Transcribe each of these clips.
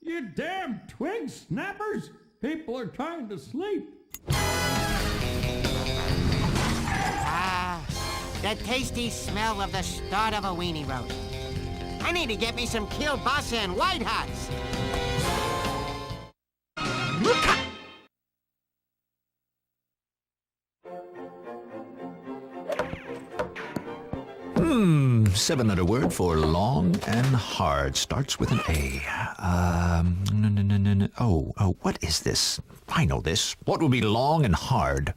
You damn twig snappers! People are trying to sleep. Ah, the tasty smell of the start of a weenie roast. I need to get me some kielbasa and white hots. Seven-letter word for long and hard. Starts with an A. Oh, what is this? I know this. What would be long and hard?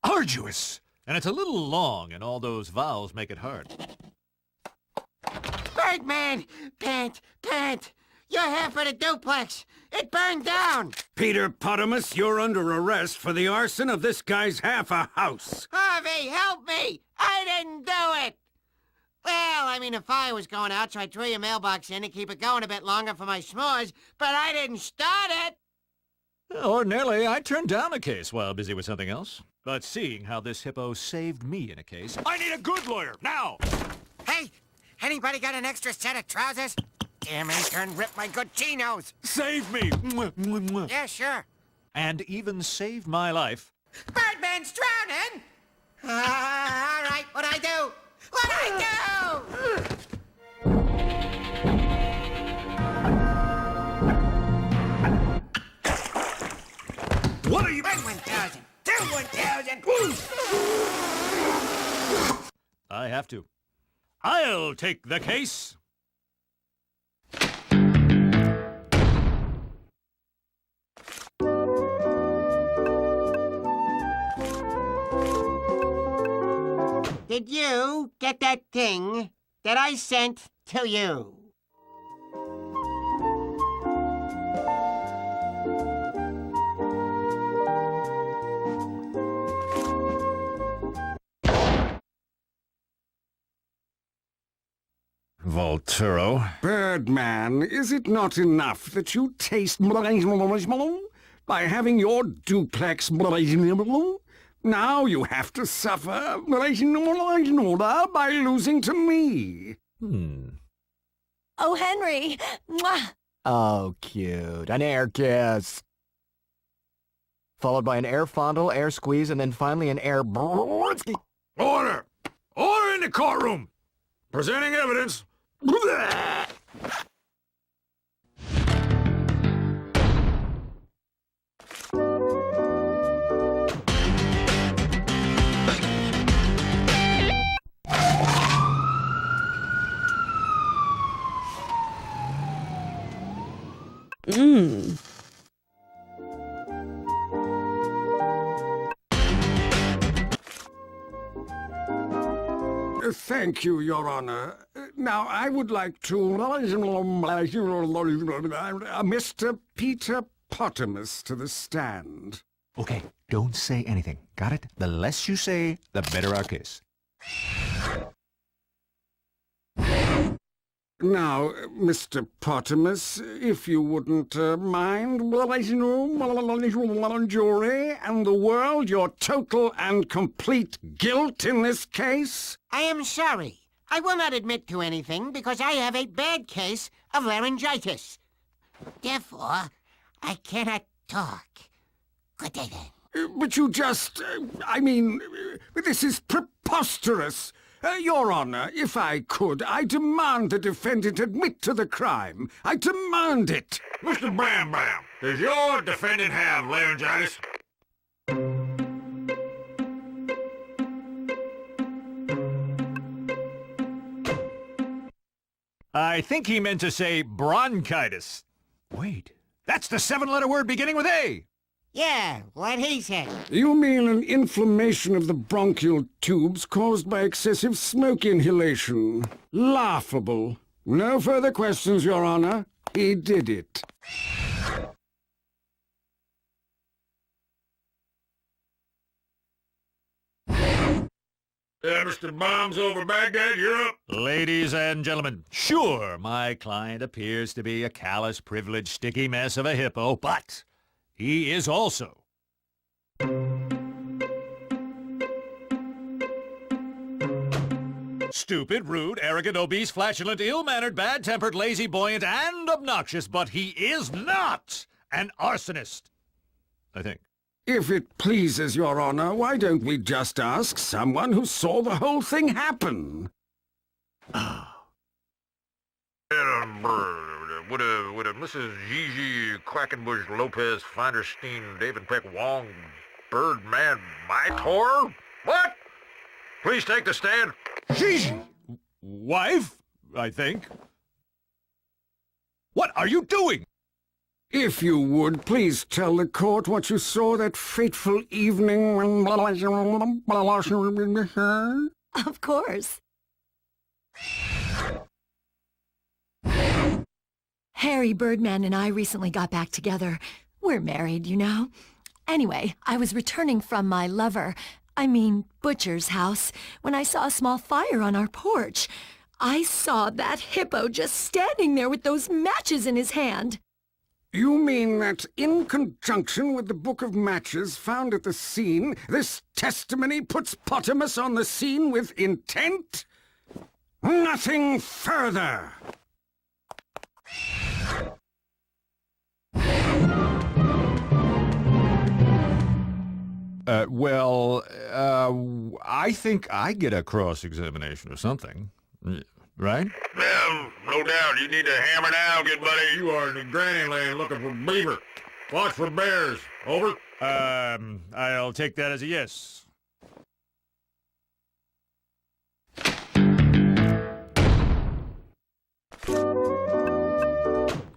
Arduous! And it's a little long, and all those vowels make it hard. Birdman! Pant! You're half of the duplex! It burned down! Peter Potamus, you're under arrest for the arson of this guy's half a house. Harvey, help me! I didn't do it! Well, I mean, the fire was going out, so I threw your mailbox in to keep it going a bit longer for my s'mores, but I didn't start it! Ordinarily, I'd turn down a case while busy with something else. But seeing how this hippo saved me in a case, I need a good lawyer, now! Hey, anybody got an extra set of trousers? Damn intern ripped my good chinos! Save me! Yeah, sure. And even saved my life. Birdman's drowning! All right, what'd I do? What'd I do? What are you... 1,000! 1,000! I have to. I'll take the case. Did you get that thing that I sent to you? Volturo. Birdman, is it not enough that you taste by having your duplex? Now you have to suffer by losing to me. Oh, Henry! Mwah. Oh, cute. An air kiss. Followed by an air fondle, air squeeze, and then finally an air... Order! Order in the courtroom! Presenting evidence. Thank you, Your Honor. Now, I would like to... Mr. Peter Potamus to the stand. Okay, don't say anything. Got it? The less you say, the better our case. Now, Mr. Potamus, if you wouldn't mind, jury and the world, your total and complete guilt in this case? I am sorry. I will not admit to anything because I have a bad case of laryngitis. Therefore, I cannot talk. Good day, then. But you just... this is preposterous. Your Honor, if I could, I demand the defendant admit to the crime. I demand it. Mr. Bam Bam, does your defendant have laryngitis? I think he meant to say bronchitis. Wait, that's the 7-letter word beginning with A. Yeah, what he said. You mean an inflammation of the bronchial tubes caused by excessive smoke inhalation. Laughable. No further questions, Your Honor. He did it. Mr. Bombs over Baghdad, you're up. Ladies and gentlemen, sure, my client appears to be a callous, privileged, sticky mess of a hippo, but he is also Stupid, rude, arrogant, obese, flatulent, ill-mannered, bad-tempered, lazy, buoyant, and obnoxious, but he is not an arsonist, I think. If it pleases your honor, why don't we just ask someone who saw the whole thing happen? Would a Mrs. Gigi Quackenbush Lopez Finderstein David Peck Wong Birdman Mytor? What? Please take the stand. Gigi! Wife, I think. What are you doing? If you would, please tell the court what you saw that fateful evening. Of course. Harry Birdman and I recently got back together. We're married, you know. Anyway, I was returning from my butcher's house, when I saw a small fire on our porch. I saw that hippo just standing there with those matches in his hand. You mean that in conjunction with the book of matches found at the scene, this testimony puts Potamus on the scene with intent? Nothing further! I think I get a cross-examination or something, right? Well, no doubt. You need to hammer down, good buddy. You are in the granny land looking for beaver. Watch for bears. Over. I'll take that as a yes.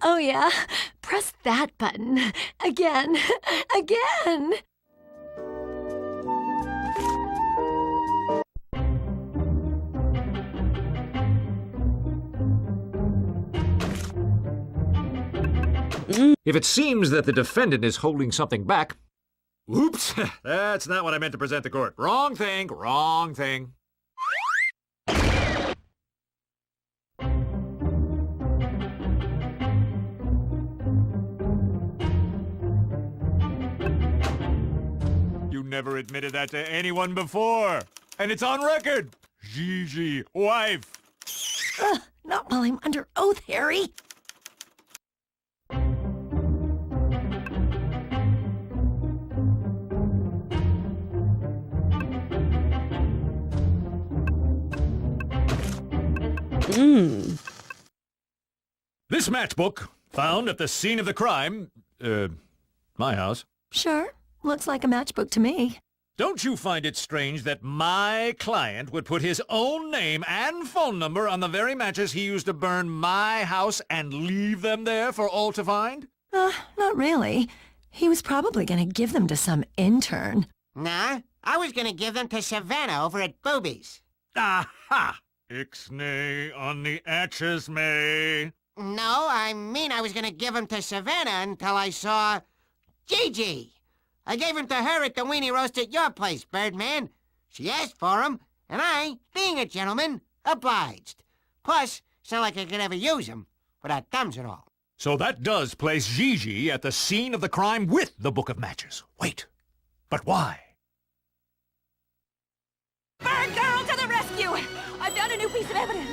Oh yeah, press that button. Again. Again. If it seems that the defendant is holding something back... Oops, that's not what I meant to present the court. Wrong thing, wrong thing. You never admitted that to anyone before. And it's on record. Gigi, wife. Not while I'm under oath, Harry. This matchbook, found at the scene of the crime, my house. Sure, looks like a matchbook to me. Don't you find it strange that my client would put his own name and phone number on the very matches he used to burn my house and leave them there for all to find? Not really. He was probably going to give them to some intern. Nah, I was gonna give them to Savannah over at Boobies. Aha! Ixnay on the atches may. No, I mean I was gonna give them to Savannah until I saw Gigi. I gave him to her at the weenie roast at your place, Birdman. She asked for him, and I, being a gentleman, obliged. Plus, it's not like I could ever use him, without thumbs and all. So that does place Gigi at the scene of the crime with the book of matches. Wait, but why? Bird girl to the rescue! I found a new piece of evidence.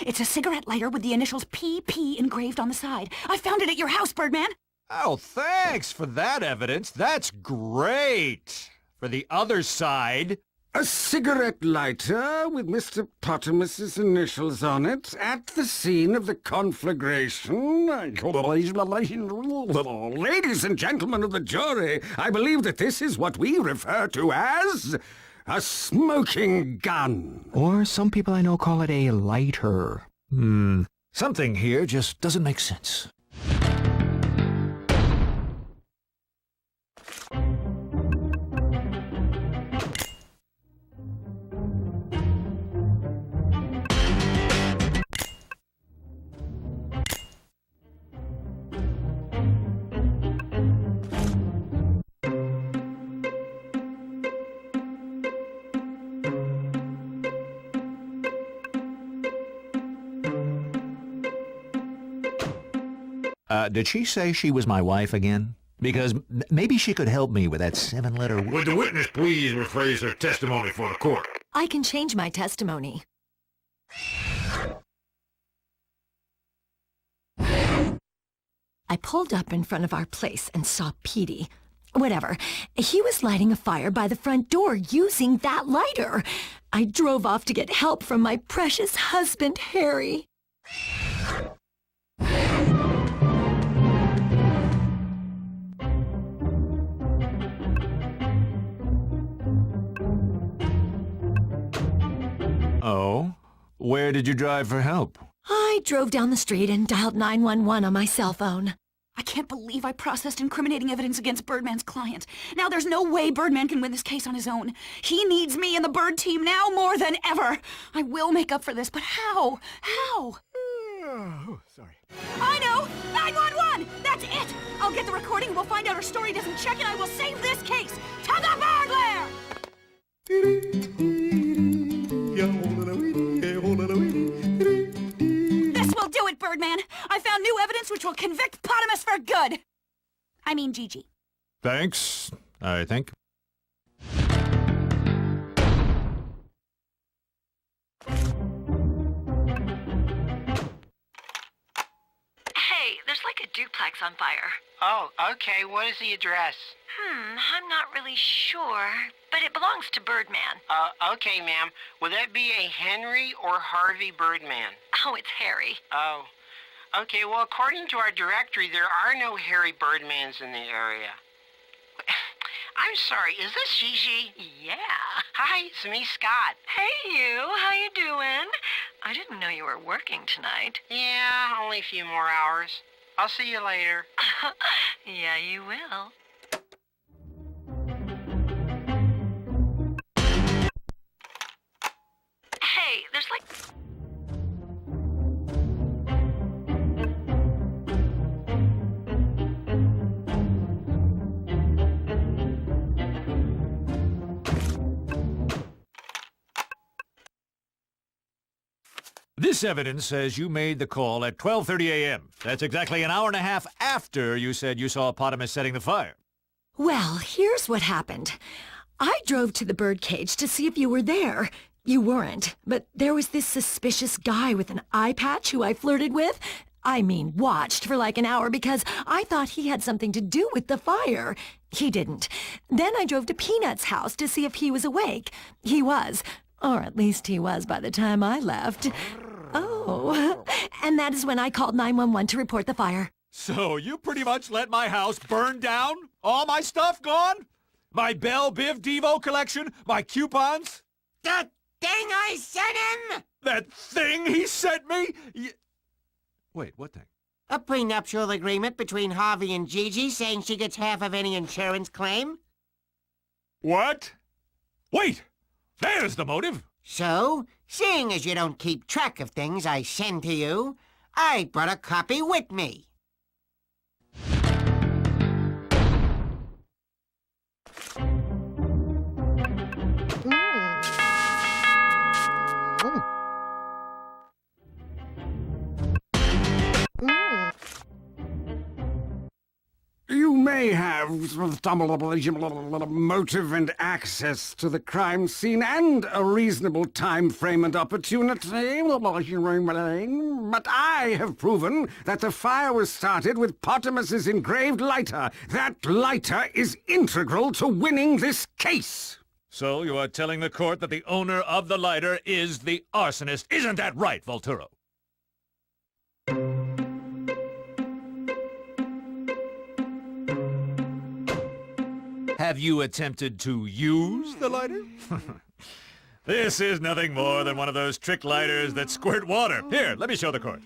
It's a cigarette lighter with the initials PP engraved on the side. I found it at your house, Birdman. Oh, thanks for that evidence. That's great. For the other side... A cigarette lighter with Mr. Potamus's initials on it at the scene of the conflagration. Ladies and gentlemen of the jury, I believe that this is what we refer to as a smoking gun. Or some people I know call it a lighter. Something here just doesn't make sense. Did she say she was my wife again? Because maybe she could help me with that 7-letter... Would the witness please rephrase her testimony for the court? I can change my testimony. I pulled up in front of our place and saw Petey. Whatever. He was lighting a fire by the front door using that lighter. I drove off to get help from my precious husband, Harry. Oh? Where did you drive for help? I drove down the street and dialed 911 on my cell phone. I can't believe I processed incriminating evidence against Birdman's client. Now there's no way Birdman can win this case on his own. He needs me and the Bird team now more than ever. I will make up for this, but how? How? Oh, sorry. I know! 911! That's it! I'll get the recording and we'll find out her story doesn't check and I will save this case! To the Bird Lair! This will do it, Birdman! I found new evidence which will convict Potamus for good! I mean Gigi. Thanks, I think. Hey, there's like a duplex on fire. Oh, okay. What is the address? I'm not really sure, but it belongs to Birdman. Okay, ma'am. Will that be a Henry or Harvey Birdman? Oh, it's Harry. Oh. Okay, well, according to our directory, there are no Harry Birdmans in the area. I'm sorry, is this Gigi? Yeah. Hi, it's me, Scott. Hey, you. How you doing? I didn't know you were working tonight. Yeah, only a few more hours. I'll see you later. Yeah, you will. Hey, there's like... This evidence says you made the call at 12:30 a.m. That's exactly an hour and a half after you said you saw Potamus setting the fire. Well, here's what happened. I drove to the birdcage to see if you were there. You weren't, but there was this suspicious guy with an eye patch who I flirted with. I mean, watched for like an hour because I thought he had something to do with the fire. He didn't. Then I drove to Peanut's house to see if he was awake. He was. Or at least he was by the time I left. Oh, and that is when I called 911 to report the fire. So you pretty much let my house burn down? All my stuff gone? My Belle Biv Devo collection? My coupons? The thing I sent him? That thing he sent me? Wait, what thing? A prenuptial agreement between Harvey and Gigi saying she gets half of any insurance claim. What? Wait! There's the motive! So, seeing as you don't keep track of things I send to you, I brought a copy with me. You may have motive and access to the crime scene and a reasonable time frame and opportunity, but I have proven that the fire was started with Potamus's engraved lighter. That lighter is integral to winning this case. So you are telling the court that the owner of the lighter is the arsonist. Isn't that right, Volturo? Have you attempted to use the lighter? This is nothing more than one of those trick lighters that squirt water. Here, let me show the court.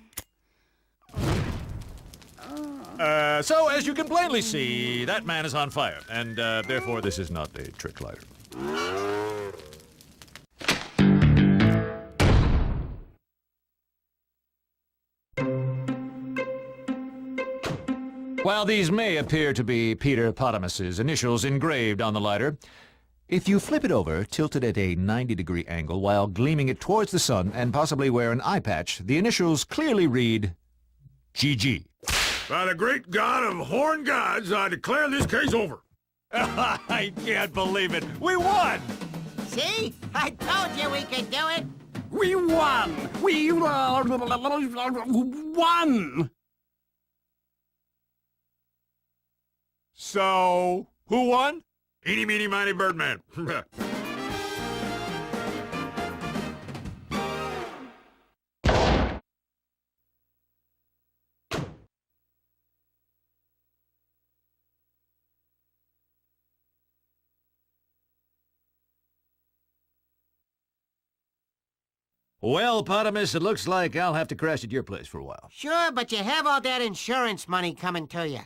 So, as you can plainly see, that man is on fire, and therefore this is not a trick lighter. While these may appear to be Peter Potamus's initials engraved on the lighter, if you flip it over, tilted at a 90-degree angle while gleaming it towards the sun and possibly wear an eye patch, the initials clearly read GG. By the great god of horn gods, I declare this case over. I can't believe it. We won! See? I told you we could do it. We won! We won! So, who won? Eeny, meeny, miny, Birdman. Well, Potamus, it looks like I'll have to crash at your place for a while. Sure, but you have all that insurance money coming to you.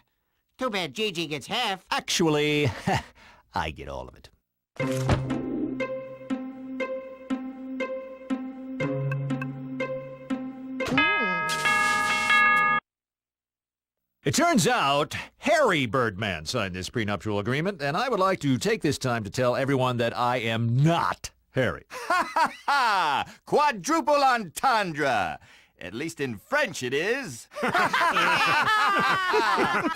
Too bad Gigi gets half. Actually, I get all of it. It turns out Harvey Birdman signed this prenuptial agreement, and I would like to take this time to tell everyone that I am not Harry. Ha ha ha! Quadruple entendre! At least in French it is. Ha ha!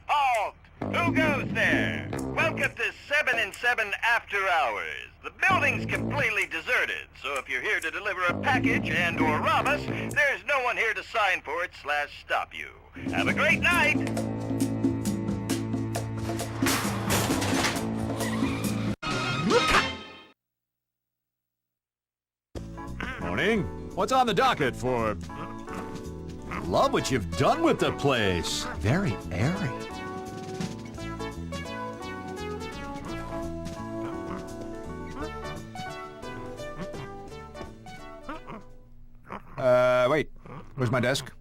Halt! Who goes there? Welcome to 7 and 7 After Hours. The building's completely deserted, so if you're here to deliver a package and or rob us, there's no one here to sign for it / stop you. Have a great night! Morning. What's on the docket for... Love what you've done with the place. Very airy. Wait. Where's my desk?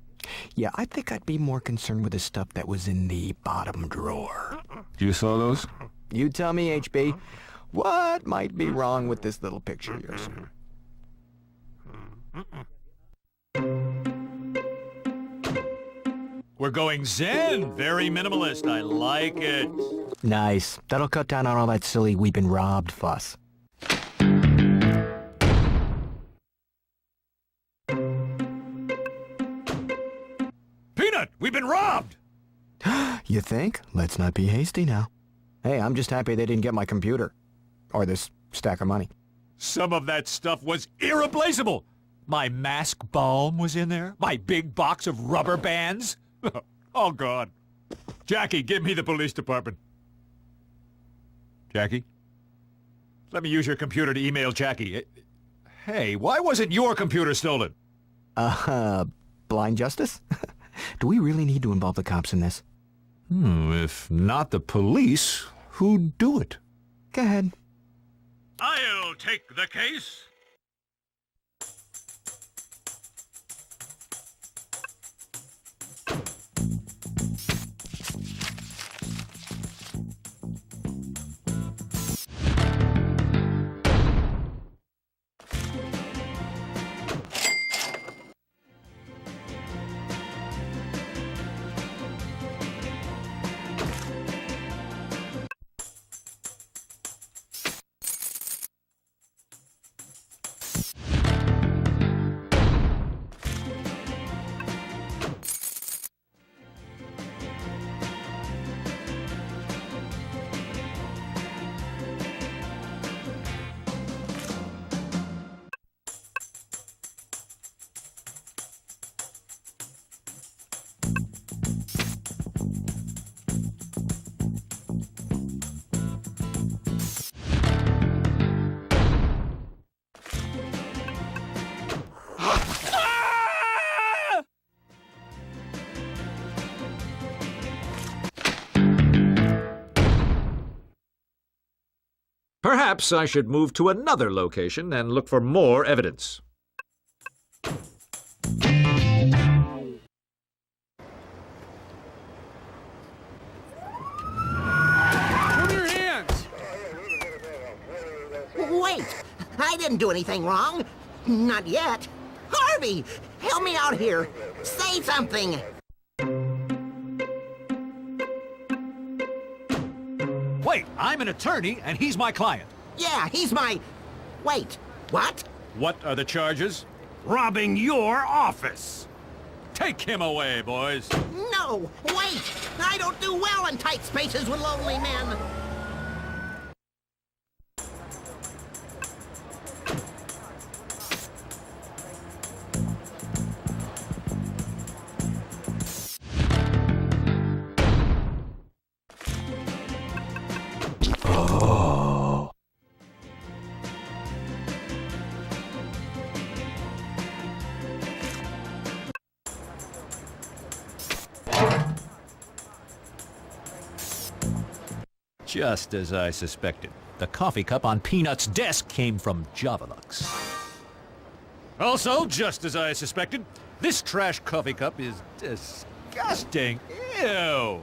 Yeah, I think I'd be more concerned with the stuff that was in the bottom drawer. You saw those? You tell me, HB, what might be wrong with this little picture of yours? We're going zen. Very minimalist. I like it. Nice. That'll cut down on all that silly "we've been robbed" fuss. Peanut, we've been robbed. You think? Let's not be hasty now. Hey, I'm just happy they didn't get my computer. Or this stack of money. Some of that stuff was irreplaceable. My mask balm was in there. My big box of rubber bands. Oh, God. Jackie, give me the police department. Jackie? Let me use your computer to email Jackie. Hey, why wasn't your computer stolen? Blind justice? Do we really need to involve the cops in this? If not the police, who'd do it? Go ahead. I'll take the case. Perhaps I should move to another location and look for more evidence. Put your hands! Wait! I didn't do anything wrong. Not yet. Harvey, help me out here. Say something. Wait, I'm an attorney, and he's my client. Yeah, he's my... Wait, what? What are the charges? Robbing your office. Take him away, boys. No, wait! I don't do well in tight spaces with lonely men. Just as I suspected. The coffee cup on Peanut's desk came from Javalux. Also, just as I suspected, this trash coffee cup is disgusting. Ew!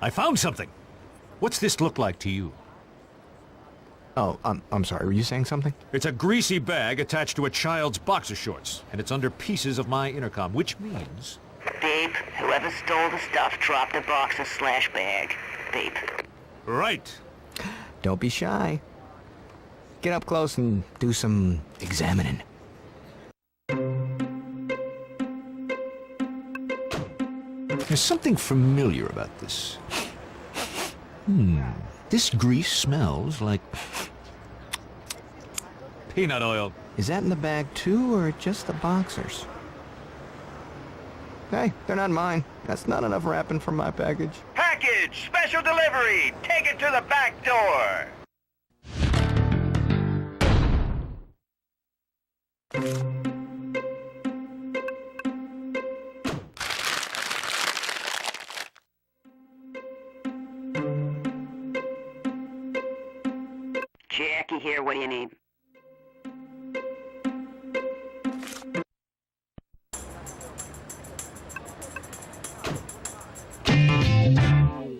I found something. What's this look like to you? Oh, I'm sorry. Were you saying something? It's a greasy bag attached to a child's boxer shorts, and it's under pieces of my intercom, which means... Babe, whoever stole the stuff dropped the boxer slash bag. Babe. Right. Don't be shy. Get up close and do some examining. There's something familiar about this. This grease smells like... peanut oil. Is that in the bag too, or just the boxers? Hey, they're not mine. That's not enough wrapping for my package. Package! Special delivery! Take it to the back door! Jackie here, what do you need?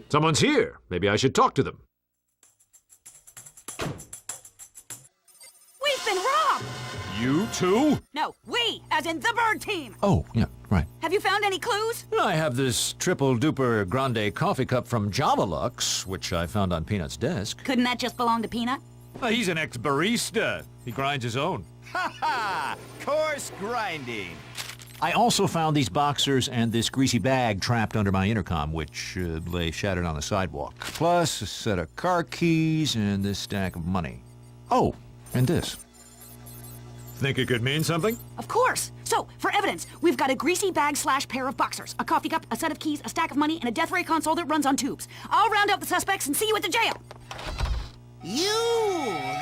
Someone's here. Maybe I should talk to them. We've been robbed! You too? No, we, as in the bird team. Oh, yeah, right. Have you found any clues? I have this triple-duper grande coffee cup from Javalux, which I found on Peanut's desk. Couldn't that just belong to Peanut? He's an ex-barista. He grinds his own. Ha ha! Coarse grinding. I also found these boxers and this greasy bag trapped under my intercom, which lay shattered on the sidewalk. Plus a set of car keys and this stack of money. Oh, and this. Think it could mean something? Of course. So, for evidence, we've got a greasy bag slash pair of boxers, a coffee cup, a set of keys, a stack of money, and a death ray console that runs on tubes. I'll round up the suspects and see you at the jail. You,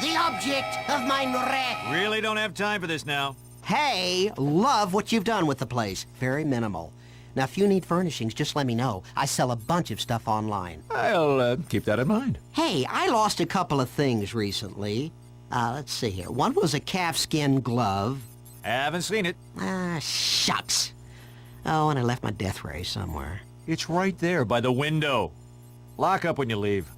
the object of my wrath. Really don't have time for this now. Hey, love what you've done with the place. Very minimal. Now, if you need furnishings, just let me know. I sell a bunch of stuff online. I'll keep that in mind. Hey, I lost a couple of things recently. Let's see here. One was a calfskin glove. Haven't seen it. Shucks. Oh, and I left my death ray somewhere. It's right there by the window. Lock up when you leave.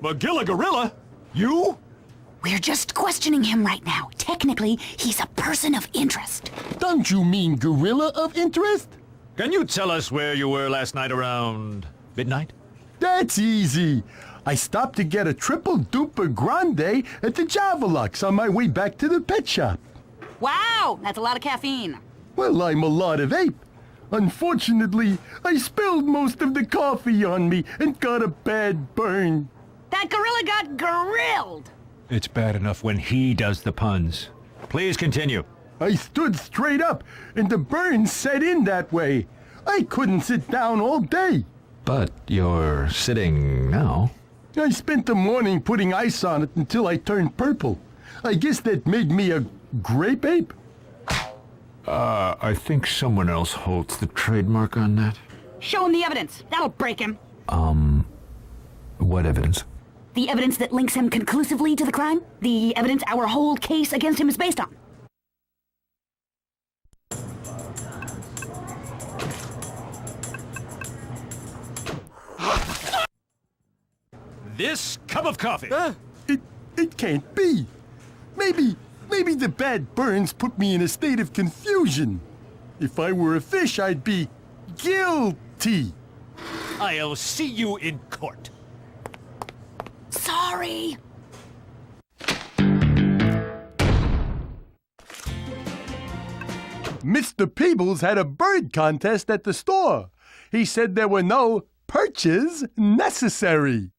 McGilla Gorilla? You? We're just questioning him right now. Technically, he's a person of interest. Don't you mean gorilla of interest? Can you tell us where you were last night around midnight? That's easy. I stopped to get a triple duper grande at the Javelux on my way back to the pet shop. Wow, that's a lot of caffeine. Well, I'm a lot of ape. Unfortunately, I spilled most of the coffee on me and got a bad burn. That gorilla got grilled. It's bad enough when he does the puns. Please continue. I stood straight up, and the burn set in that way. I couldn't sit down all day. But you're sitting now. I spent the morning putting ice on it until I turned purple. I guess that made me a grape ape. I think someone else holds the trademark on that. Show him the evidence. That'll break him. What evidence? The evidence that links him conclusively to the crime. The evidence our whole case against him is based on. This cup of coffee. It can't be. Maybe the bad burns put me in a state of confusion. If I were a fish, I'd be guilty. I'll see you in court. Sorry. Mr. Peebles had a bird contest at the store. He said there were no perches necessary.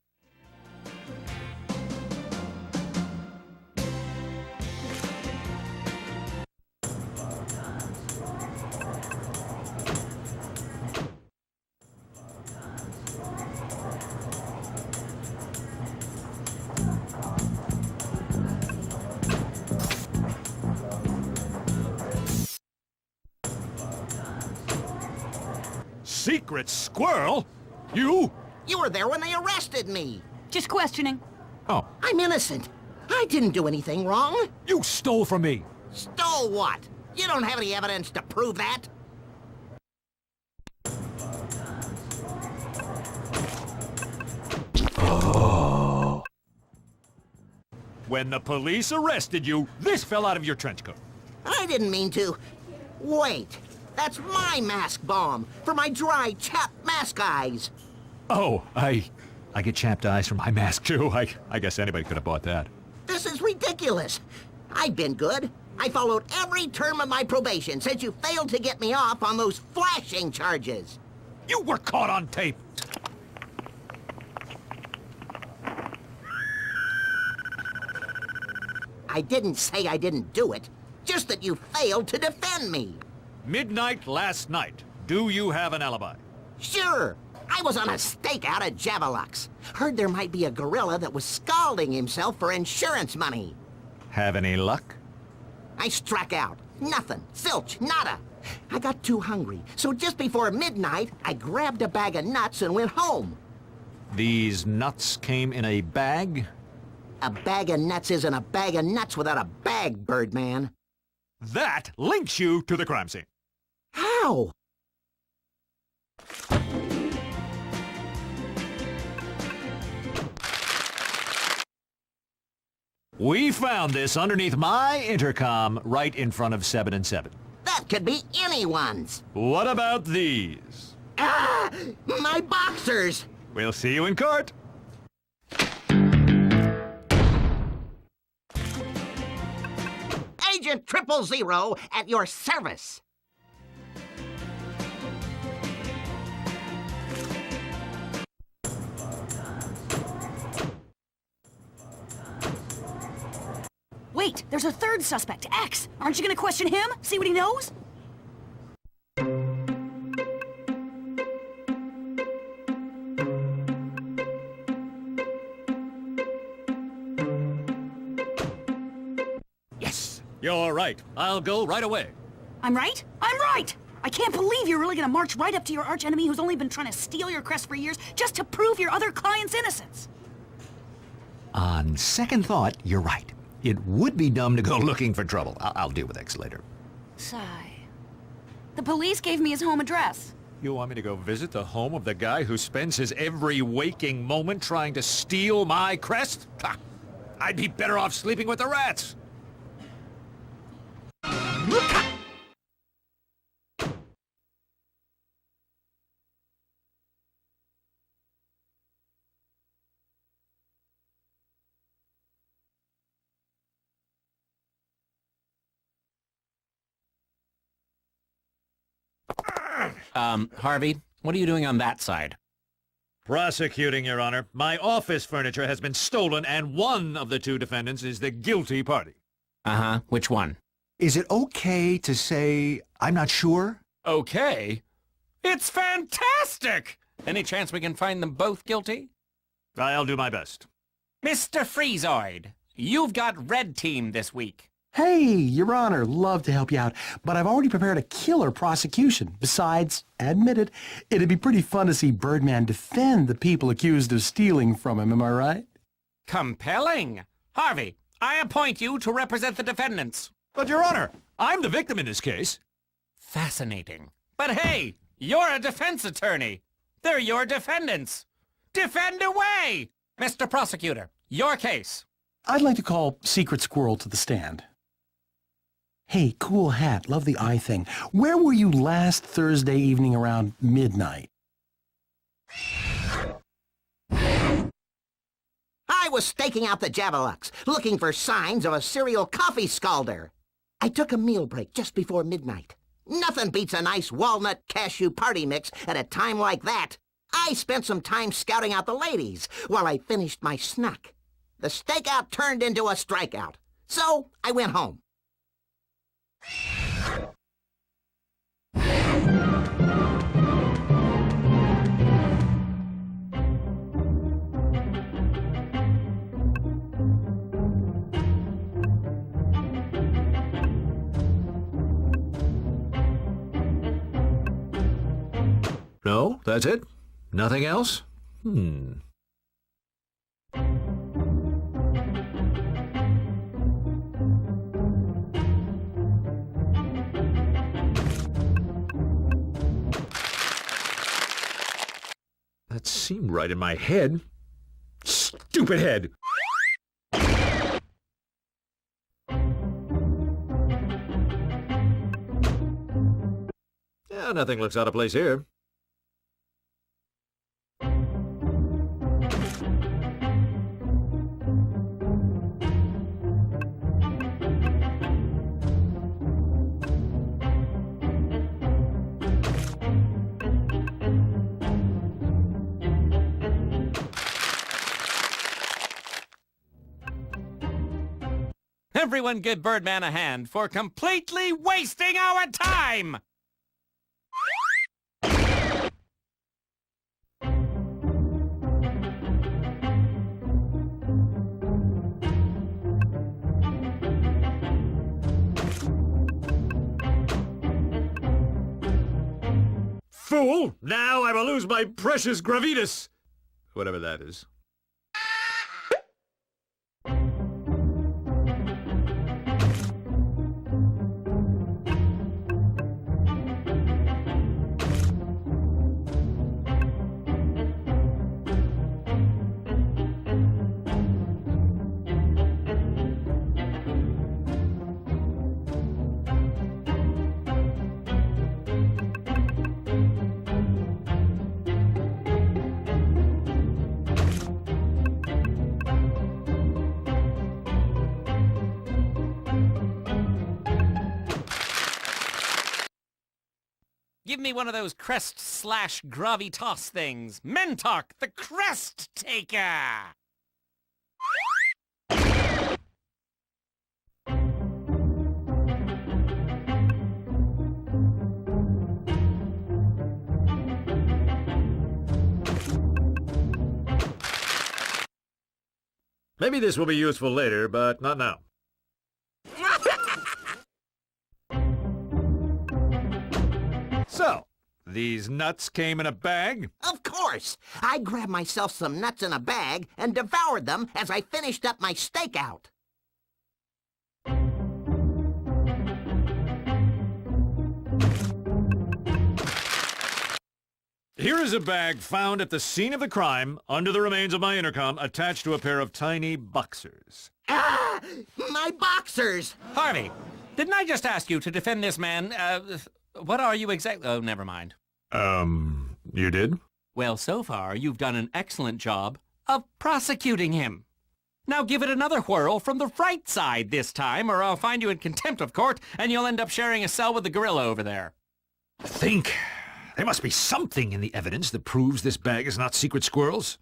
Secret squirrel? You? You were there when they arrested me. Just questioning. Oh. I'm innocent. I didn't do anything wrong. You stole from me. Stole what? You don't have any evidence to prove that. Oh. When the police arrested you, this fell out of your trench coat. I didn't mean to. Wait. That's my mask bomb for my dry, chapped mask eyes. Oh, I get chapped eyes from my mask, too. I guess anybody could have bought that. This is ridiculous. I've been good. I followed every term of my probation since you failed to get me off on those flashing charges. You were caught on tape. I didn't say I didn't do it, just that you failed to defend me. Midnight last night. Do you have an alibi? Sure. I was on a stakeout at Javelux. Heard there might be a gorilla that was scalding himself for insurance money. Have any luck? I struck out. Nothing. Zilch. Nada. I got too hungry, so just before midnight, I grabbed a bag of nuts and went home. These nuts came in a bag? A bag of nuts isn't a bag of nuts without a bag, Birdman. That links you to the crime scene. How? We found this underneath my intercom right in front of 7 and 7. That could be anyone's. What about these? Ah! My boxers! We'll see you in court. Agent 000 at your service. Wait, there's a third suspect, X. Aren't you gonna question him? See what he knows? Yes, you're right. I'll go right away. I'm right? I'm right! I can't believe you're really gonna march right up to your archenemy who's only been trying to steal your crest for years just to prove your other client's innocence. On second thought, you're right. It would be dumb to go looking for trouble. I'll deal with X later. Sigh. The police gave me his home address. You want me to go visit the home of the guy who spends his every waking moment trying to steal my crest? I'd be better off sleeping with the rats. Harvey, what are you doing on that side? Prosecuting, Your Honor. My office furniture has been stolen, and one of the two defendants is the guilty party. Uh-huh. Which one? Is it okay to say I'm not sure? Okay. It's fantastic! Any chance we can find them both guilty? I'll do my best. Mr. Freezoid, you've got red team this week. Hey, Your Honor, love to help you out, but I've already prepared a killer prosecution. Besides, admit it, it'd be pretty fun to see Birdman defend the people accused of stealing from him, am I right? Compelling. Harvey, I appoint you to represent the defendants. But, Your Honor, I'm the victim in this case. Fascinating. But hey, you're a defense attorney. They're your defendants. Defend away! Mr. Prosecutor, your case. I'd like to call Secret Squirrel to the stand. Hey, cool hat. Love the eye thing. Where were you last Thursday evening around midnight? I was staking out the Javelux, looking for signs of a serial coffee scalder. I took a meal break just before midnight. Nothing beats a nice walnut cashew party mix at a time like that. I spent some time scouting out the ladies while I finished my snack. The stakeout turned into a strikeout, so I went home. No, that's it? Nothing else? That seemed right in my head. Stupid head! Yeah, nothing looks out of place here. Everyone give Birdman a hand for completely wasting our time! Fool! Now I will lose my precious gravitas! Whatever that is. Give me one of those crest/gravitas things. Mentok, the crest taker! Maybe this will be useful later, but not now. So, these nuts came in a bag? Of course! I grabbed myself some nuts in a bag and devoured them as I finished up my stakeout. Here is a bag found at the scene of the crime under the remains of my intercom attached to a pair of tiny boxers. My boxers! Harvey, didn't I just ask you to defend this man? What are you exactly? Oh, never mind. You did? Well, so far, you've done an excellent job of prosecuting him. Now give it another whirl from the right side this time, or I'll find you in contempt of court, and you'll end up sharing a cell with the gorilla over there. Think. There must be something in the evidence that proves this bag is not Secret Squirrel's.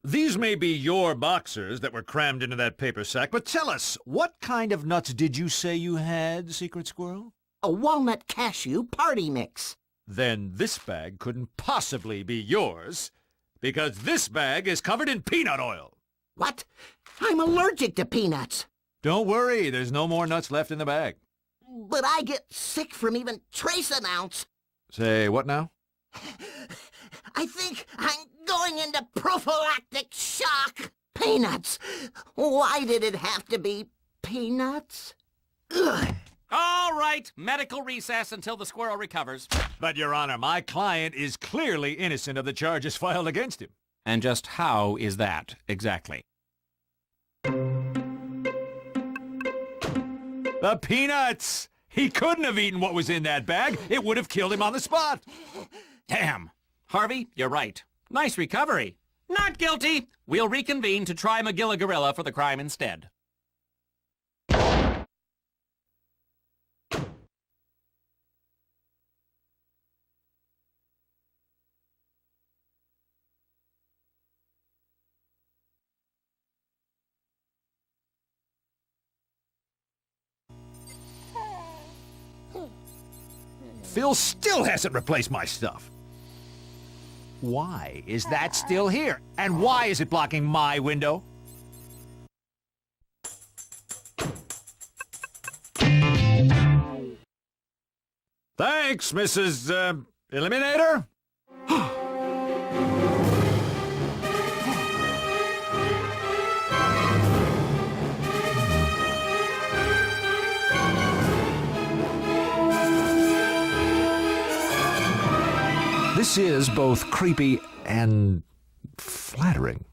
These may be your boxers that were crammed into that paper sack, but tell us, what kind of nuts did you say you had, Secret Squirrel? A walnut cashew party mix. Then this bag couldn't possibly be yours, because this bag is covered in peanut oil. What? I'm allergic to peanuts. Don't worry, there's no more nuts left in the bag. But I get sick from even trace amounts. Say what now? I think I'm going into prophylactic shock. Peanuts. Why did it have to be peanuts? Ugh. All right, medical recess until the squirrel recovers. But, Your Honor, my client is clearly innocent of the charges filed against him. And just how is that, exactly? The peanuts! He couldn't have eaten what was in that bag. It would have killed him on the spot. Damn. Harvey, you're right. Nice recovery. Not guilty. We'll reconvene to try Magilla Gorilla for the crime instead. Phil still hasn't replaced my stuff. Why is that still here? And why is it blocking my window? Thanks, Mrs. Eliminator. This is both creepy and flattering.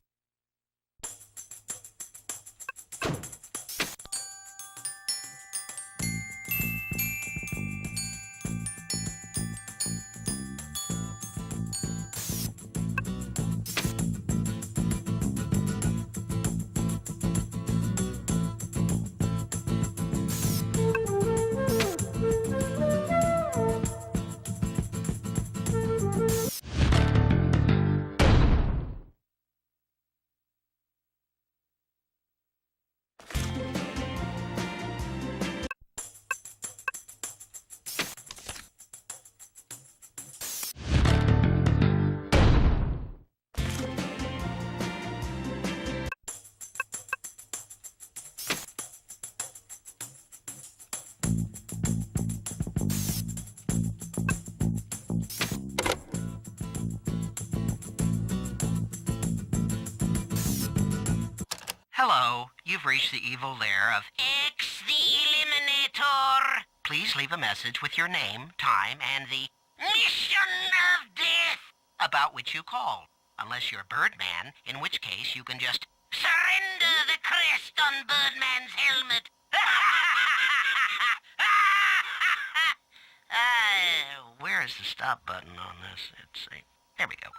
Hello, you've reached the evil lair of X the Eliminator. Please leave a message with your name, time, and the mission of death about which you called. Unless you're Birdman, in which case you can just surrender the crest on Birdman's helmet. Where is the stop button on this? There we go.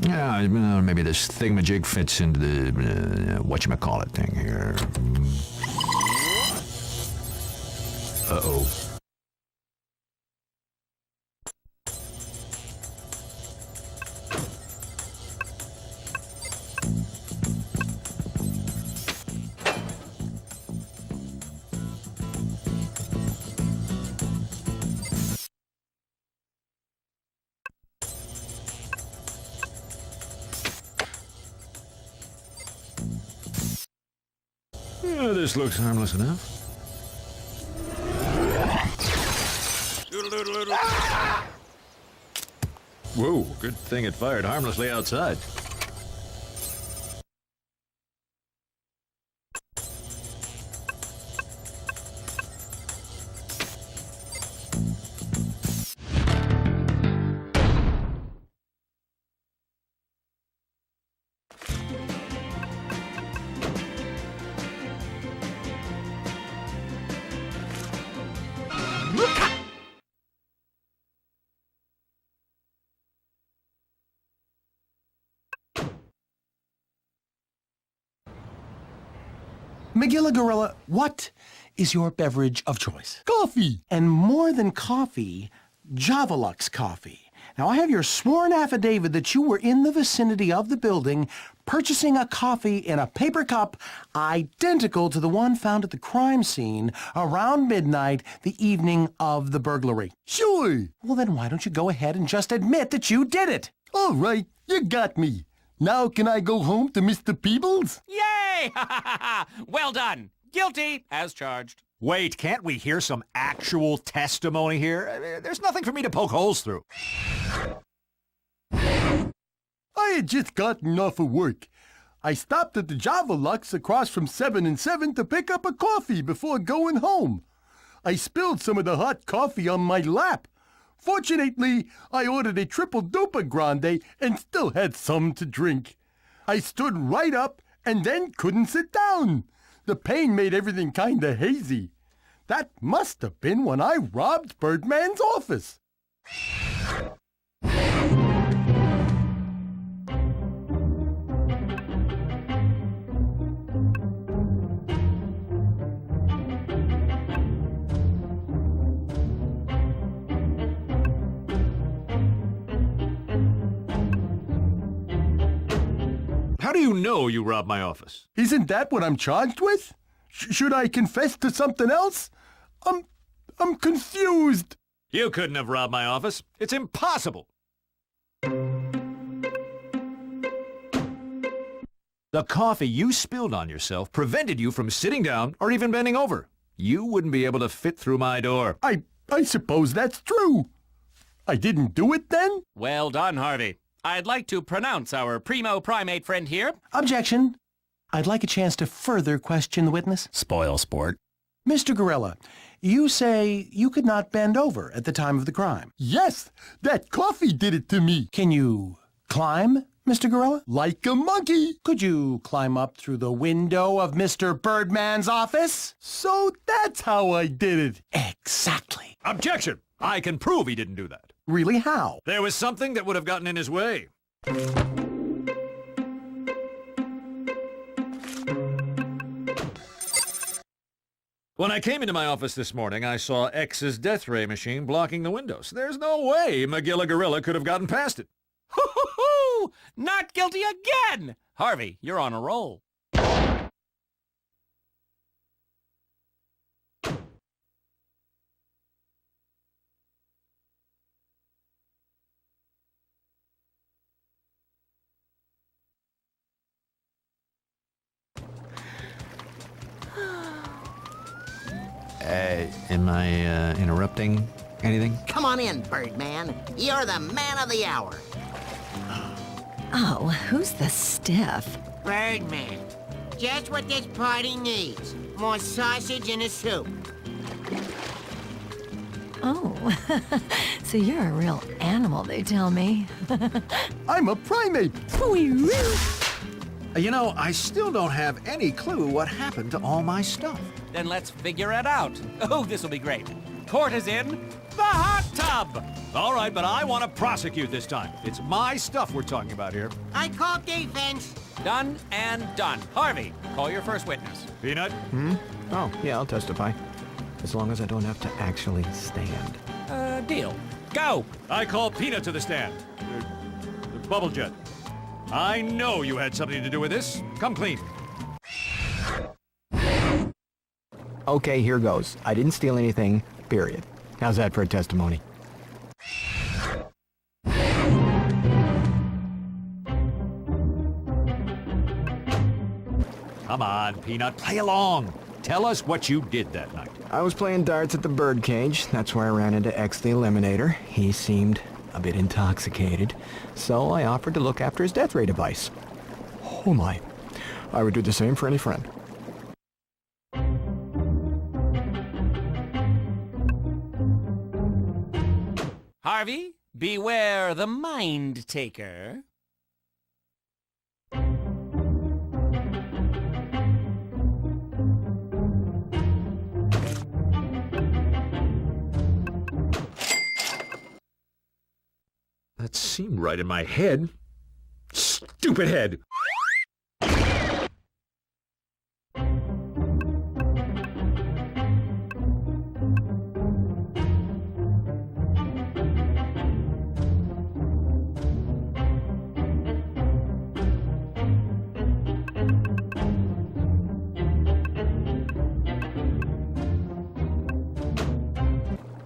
Yeah, maybe this thingamajig fits into the whatchamacallit thing here. Uh-oh. This looks harmless enough. Whoa, good thing it fired harmlessly outside. McGilla Gorilla, what is your beverage of choice? Coffee. And more than coffee, Javalux coffee. Now, I have your sworn affidavit that you were in the vicinity of the building purchasing a coffee in a paper cup identical to the one found at the crime scene around midnight the evening of the burglary. Sure. Well, then why don't you go ahead and just admit that you did it? All right, you got me. Now can I go home to Mr. Peebles? Yay! Well done. Guilty as charged. Wait, can't we hear some actual testimony here? I mean, there's nothing for me to poke holes through. I had just gotten off of work. I stopped at the Javalux across from 7 and 7 to pick up a coffee before going home. I spilled some of the hot coffee on my lap. Fortunately, I ordered a triple-duper grande and still had some to drink. I stood right up and then couldn't sit down. The pain made everything kinda hazy. That must have been when I robbed Birdman's office. How do you know you robbed my office? Isn't that what I'm charged with? Should I confess to something else? I'm confused. You couldn't have robbed my office. It's impossible. The coffee you spilled on yourself prevented you from sitting down or even bending over. You wouldn't be able to fit through my door. I suppose that's true. I didn't do it then? Well done, Harvey. I'd like to pronounce our primo primate friend here. Objection. I'd like a chance to further question the witness. Spoil sport. Mr. Gorilla, you say you could not bend over at the time of the crime. Yes, that coffee did it to me. Can you climb, Mr. Gorilla? Like a monkey. Could you climb up through the window of Mr. Birdman's office? So that's how I did it. Exactly. Objection! I can prove he didn't do that. Really, how? There was something that would have gotten in his way. When I came into my office this morning, I saw X's death ray machine blocking the windows. There's no way McGilla Gorilla could have gotten past it. Hoo-hoo-hoo! Not guilty again! Harvey, you're on a roll. Am I interrupting anything? Come on in, Birdman. You're the man of the hour. Oh, who's the stiff? Birdman. Just what this party needs. More sausage in the soup. Oh, so you're a real animal, they tell me. I'm a primate. You know, I still don't have any clue what happened to all my stuff. Then let's figure it out. Oh, this'll be great. Court is in the hot tub. All right, but I want to prosecute this time. It's my stuff we're talking about here. I call defense. Done and done. Harvey, call your first witness. Peanut? Oh, yeah, I'll testify. As long as I don't have to actually stand. Deal. Go. I call Peanut to the stand. Bubble Jet. I know you had something to do with this. Come clean. Okay, here goes. I didn't steal anything, period. How's that for a testimony? Come on, Peanut, play along. Tell us what you did that night. I was playing darts at the birdcage. That's where I ran into X the Eliminator. He seemed a bit intoxicated, so I offered to look after his death ray device. Oh my. I would do the same for any friend. Harvey, beware the mind taker. That seemed right in my head. Stupid head!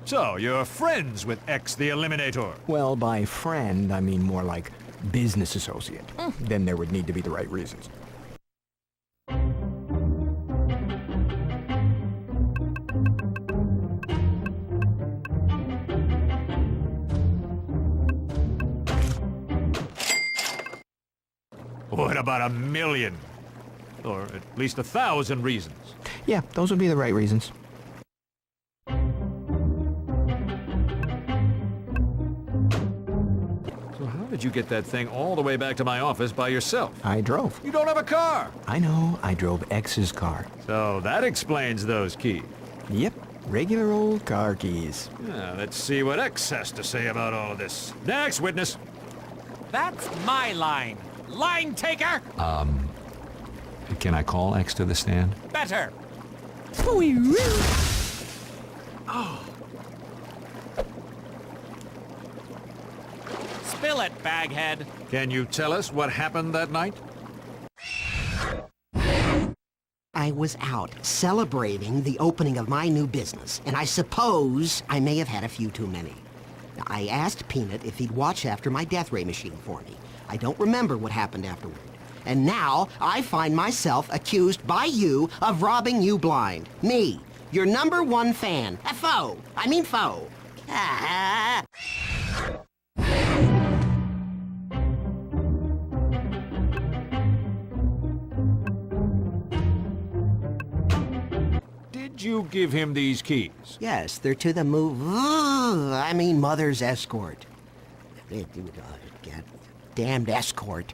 So, you're friends with X the Eliminator? Well, by friend, I mean more like business associate. Then there would need to be the right reasons. What about 1,000,000? Or at least 1,000 reasons? Yeah, those would be the right reasons. How did you get that thing all the way back to my office by yourself? I drove. You don't have a car! I know, I drove X's car. So that explains those keys. Yep, regular old car keys. Yeah, let's see what X has to say about all of this. Next witness! That's my line. Line taker! Can I call X to the stand? Better. Oh. Spill it, baghead. Can you tell us what happened that night? I was out celebrating the opening of my new business, and I suppose I may have had a few too many. Now, I asked Peanut if he'd watch after my death ray machine for me. I don't remember what happened afterward. And now I find myself accused by you of robbing you blind. Me, your #1 fan. A foe. I mean foe. Ah. Did you give him these keys? Yes, they're to the mother's escort. Damned escort.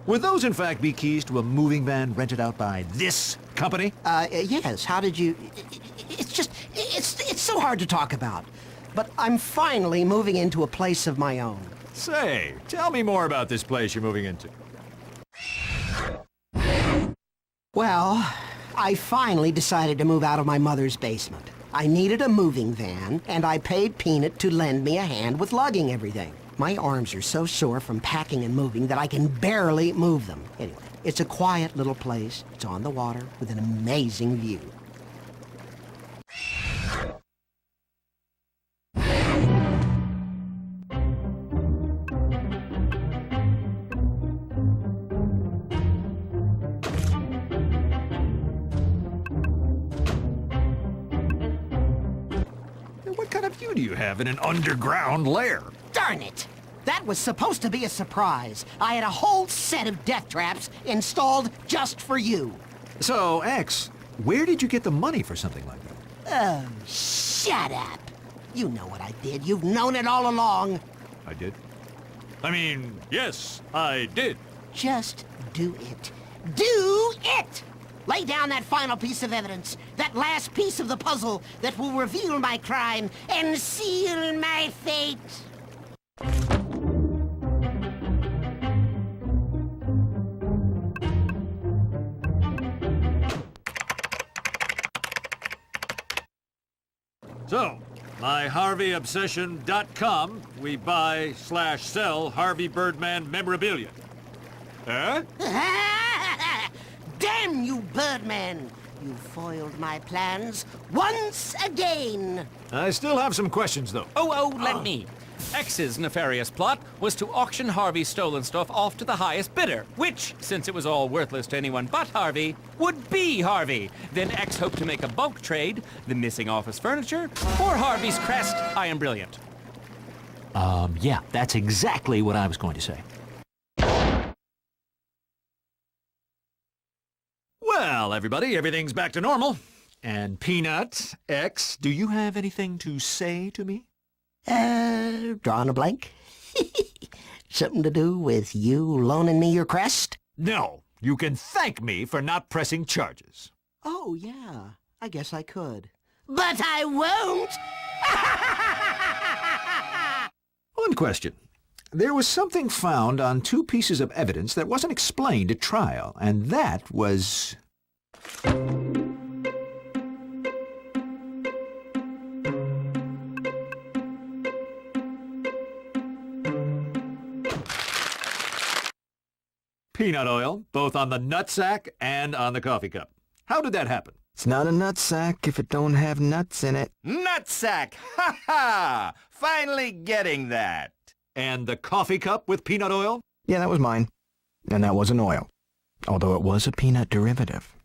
Would those, in fact, be keys to a moving van rented out by this company? Yes. How did you... It's so hard to talk about. But I'm finally moving into a place of my own. Say, tell me more about this place you're moving into. Well, I finally decided to move out of my mother's basement. I needed a moving van, and I paid Peanut to lend me a hand with lugging everything. My arms are so sore from packing and moving that I can barely move them. Anyway, it's a quiet little place. It's on the water with an amazing view. do you have in an underground lair? Darn it! That was supposed to be a surprise. I had a whole set of death traps installed just for you. So, X, where did you get the money for something like that? Oh, shut up. You know what I did. You've known it all along. I did? I mean, yes, I did. Just do it. Do it! Lay down that final piece of evidence, that last piece of the puzzle that will reveal my crime and seal my fate. So, myharveyobsession.com, we buy/sell Harvey Birdman memorabilia. Huh? Damn you, Birdman! You foiled my plans once again! I still have some questions, though. Let me. X's nefarious plot was to auction Harvey's stolen stuff off to the highest bidder, which, since it was all worthless to anyone but Harvey, would be Harvey. Then X hoped to make a bulk trade, the missing office furniture, or Harvey's crest. I am brilliant. Yeah, that's exactly what I was going to say. Well, everybody, everything's back to normal. And Peanut, X, do you have anything to say to me? Drawing a blank? Something to do with you loaning me your crest? No, you can thank me for not pressing charges. Oh, yeah, I guess I could. But I won't! One question. There was something found on 2 pieces of evidence that wasn't explained at trial, and that was... peanut oil, both on the nutsack and on the coffee cup. How did that happen? It's not a nutsack if it don't have nuts in it. Nutsack! Ha ha! Finally getting that. And the coffee cup with peanut oil? Yeah, that was mine. And that wasn't oil. Although it was a peanut derivative.